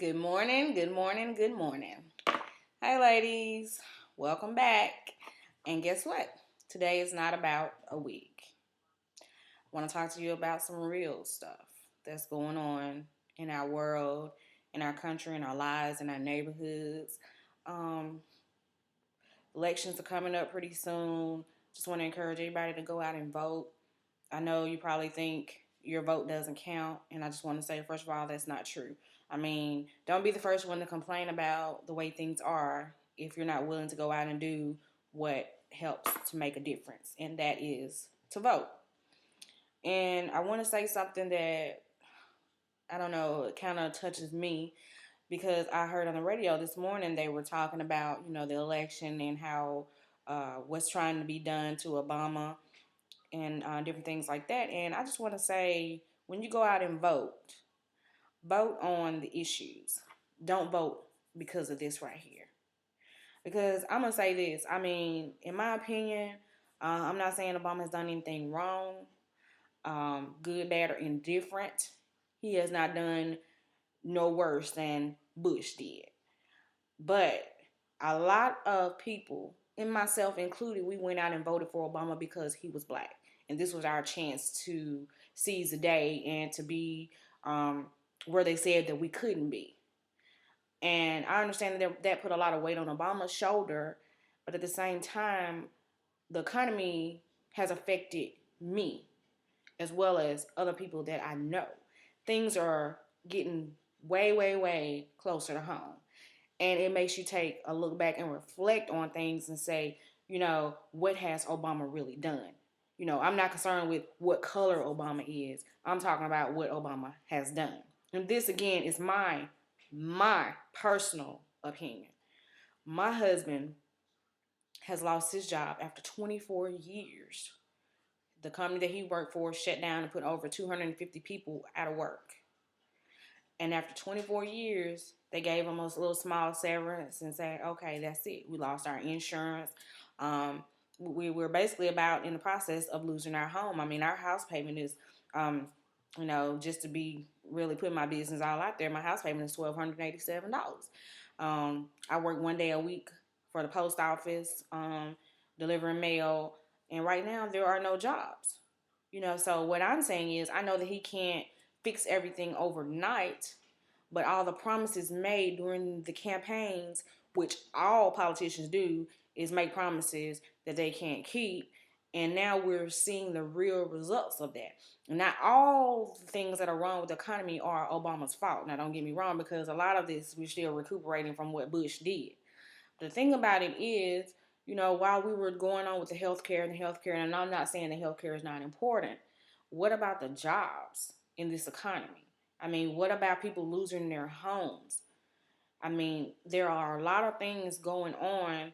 Good morning, good morning, good morning. Hi, ladies. Welcome back. And guess what? Today is not about a week. I want to talk to you about some real stuff that's going on in our world, in our country, in our lives, in our neighborhoods. Um, Elections are coming up pretty soon. Just want to encourage everybody to go out and vote. I know you probably think your vote doesn't count, and I just want to say, first of all, that's not true. I mean, don't be the first one to complain about the way things are if you're not willing to go out and do what helps to make a difference, and that is to vote. And I want to say something that I don't know, it kind of touches me because I heard on the radio this morning they were talking about, the election and how what's trying to be done to Obama and different things like that. And I just want to say, when you go out and vote on the issues. Don't vote because of this right here. Because I'm gonna say this. I mean, in my opinion, I'm not saying Obama has done anything wrong, good, bad, or indifferent. He has not done no worse than Bush did. But a lot of people, and myself included, we went out and voted for Obama because he was black. And this was our chance to seize the day and to be where they said that we couldn't be. And I understand that put a lot of weight on Obama's shoulder, but at the same time, the economy has affected me as well as other people that I know. Things are getting way, way, way closer to home. And it makes you take a look back and reflect on things and say, what has Obama really done? I'm not concerned with what color Obama is. I'm talking about what Obama has done. And this again is my personal opinion. My husband has lost his job after 24 years. The company that he worked for shut down and put over 250 people out of work. And after 24 years, they gave him a little small severance and said, okay, that's it. We lost our insurance. We were basically about in the process of losing our home. I mean, our house payment is, just to be really putting my business all out there, my house payment is $1,287. I work one day a week for the post office, delivering mail. And right now, there are no jobs. So what I'm saying is, I know that he can't fix everything overnight, but all the promises made during the campaigns, which all politicians do, is make promises that they can't keep. And now we're seeing the real results of that. And not all the things that are wrong with the economy are Obama's fault. Now, don't get me wrong, because a lot of this, we're still recuperating from what Bush did. The thing about it is, while we were going on with the healthcare, and I'm not saying the healthcare is not important, what about the jobs in this economy? I mean, what about people losing their homes? I mean, there are a lot of things going on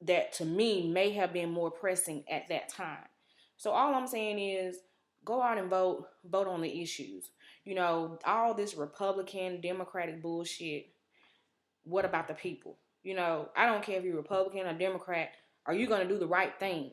that to me may have been more pressing at that time. So all I'm saying is go out and vote on the issues. All this Republican, Democratic bullshit, what about the people? I don't care if you're Republican or Democrat, are you going to do the right thing?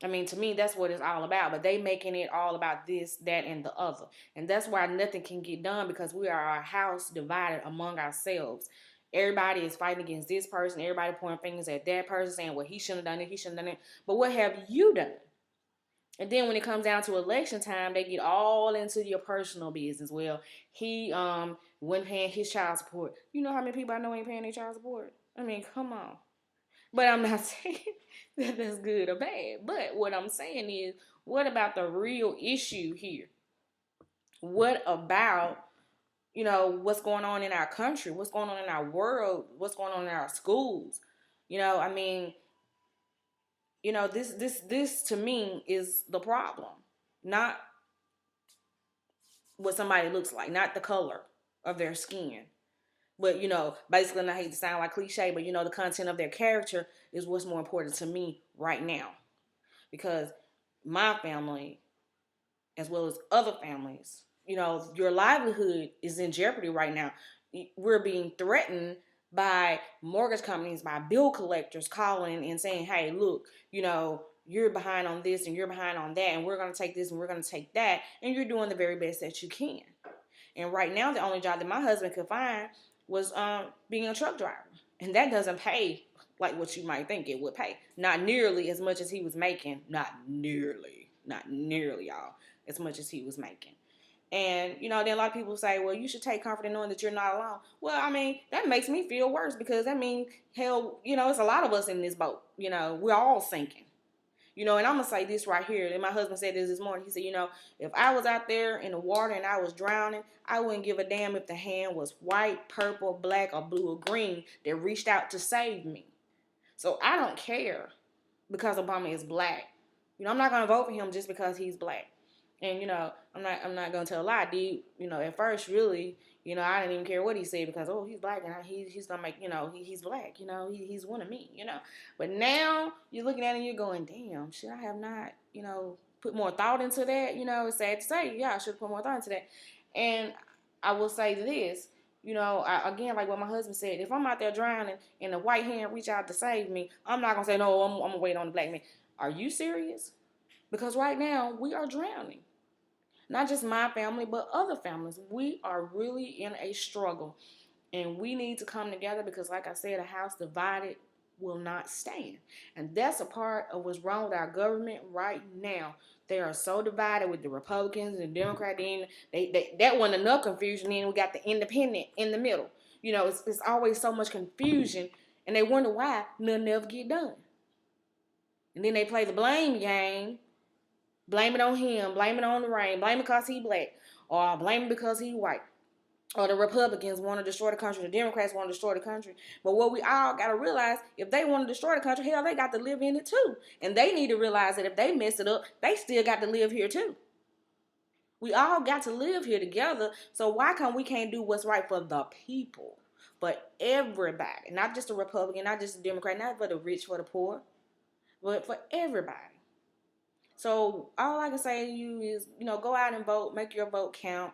I mean, to me, that's what it's all about. But they making it all about this, that, and the other. And that's why nothing can get done because we are a house divided among ourselves. Everybody is fighting against this person. Everybody pointing fingers at that person saying, well, he shouldn't have done it. He shouldn't have done it. But what have you done? And then when it comes down to election time, they get all into your personal business. Well, he wasn't paying his child support. You know how many people I know ain't paying their child support? I mean, come on. But I'm not saying that that's good or bad. But what I'm saying is, what about the real issue here? What about, what's going on in our country? What's going on in our world? What's going on in our schools? I mean, this to me is the problem. Not what somebody looks like, not the color of their skin. But, basically, and I hate to sound like cliche, but, the content of their character is what's more important to me right now. Because my family, as well as other families, your livelihood is in jeopardy right now. We're being threatened by mortgage companies, by bill collectors calling and saying, hey, look, you're behind on this and you're behind on that, and we're going to take this and we're going to take that, and you're doing the very best that you can. And right now, the only job that my husband could find was being a truck driver, and that doesn't pay like what you might think it would pay. Not nearly as much as he was making. Not nearly, y'all, as much as he was making. And, then a lot of people say, well, you should take comfort in knowing that you're not alone. Well, I mean, that makes me feel worse because that means, hell, it's a lot of us in this boat. We're all sinking. And I'm going to say this right here. And my husband said this morning. He said, if I was out there in the water and I was drowning, I wouldn't give a damn if the hand was white, purple, black, or blue, or green that reached out to save me. So I don't care because Obama is black. I'm not going to vote for him just because he's black. And, I'm not going to tell a lie. At first, really, I didn't even care what he said because, oh, he's black and he's going to make, he's black. He's one of me, But now you're looking at it and you're going, damn, should I have not, put more thought into that? It's sad to say, yeah, I should have put more thought into that. And I will say this, again, like what my husband said, if I'm out there drowning and the white hand reach out to save me, I'm not going to say, no, I'm going to wait on the black man. Are you serious? Because right now we are drowning. Not just my family, but other families. We are really in a struggle. And we need to come together because, like I said, a house divided will not stand. And that's a part of what's wrong with our government right now. They are so divided with the Republicans and the Democrats. That wasn't enough confusion. Then we got the independent in the middle. It's always so much confusion. And they wonder why nothing ever get done. And then they play the blame game. Blame it on him, blame it on the rain, blame it because he black, or blame it because he white. Or the Republicans want to destroy the country, the Democrats want to destroy the country. But what we all got to realize, if they want to destroy the country, hell, they got to live in it too. And they need to realize that if they mess it up, they still got to live here too. We all got to live here together, so why can't do what's right for the people? But everybody, not just the Republican, not just the Democrat, not for the rich, for the poor, but for everybody. So all I can say to you is, go out and vote, make your vote count.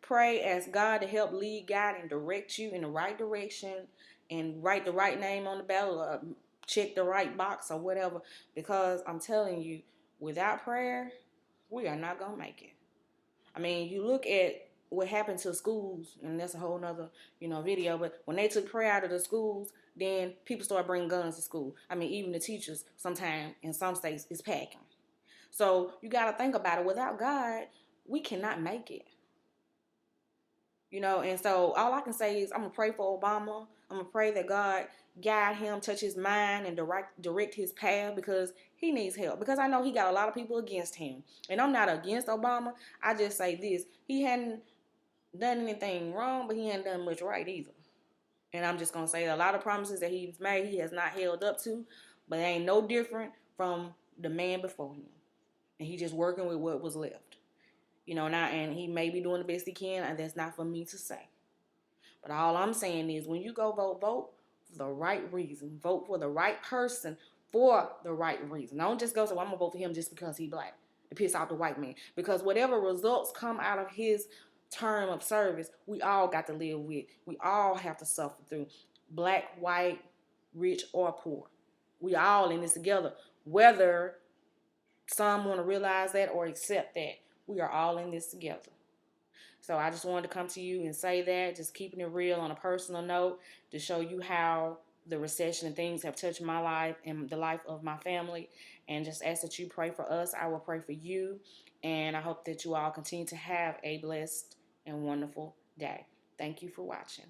Pray, ask God to help lead, guide, and direct you in the right direction, and write the right name on the ballot, or check the right box or whatever. Because I'm telling you, without prayer, we are not gonna make it. I mean, you look at what happened to schools, and that's a whole nother, video. But when they took prayer out of the schools, then people start bringing guns to school. I mean, even the teachers sometimes in some states is packing. So you got to think about it. Without God, we cannot make it. And so all I can say is I'm going to pray for Obama. I'm going to pray that God guide him, touch his mind, and direct his path because he needs help. Because I know he got a lot of people against him. And I'm not against Obama. I just say this. He hadn't done anything wrong, but he hadn't done much right either. And I'm just going to say a lot of promises that he's made, he has not held up to, but it ain't no different from the man before him. And he just working with what was left. And he may be doing the best he can, and that's not for me to say. But all I'm saying is when you go vote for the right reason. Vote for the right person for the right reason. Don't just go say, well, I'm going to vote for him just because he's black to piss off the white man. Because whatever results come out of his term of service, we all got to live with. We all have to suffer through. Black, white, rich, or poor. We all in this together. Whether some want to realize that or accept that, we are all in this together. So I just wanted to come to you and say that, just keeping it real on a personal note to show you how the recession and things have touched my life and the life of my family, and just ask that you pray for us. I will pray for you, and I hope that you all continue to have a blessed and wonderful day. Thank you for watching.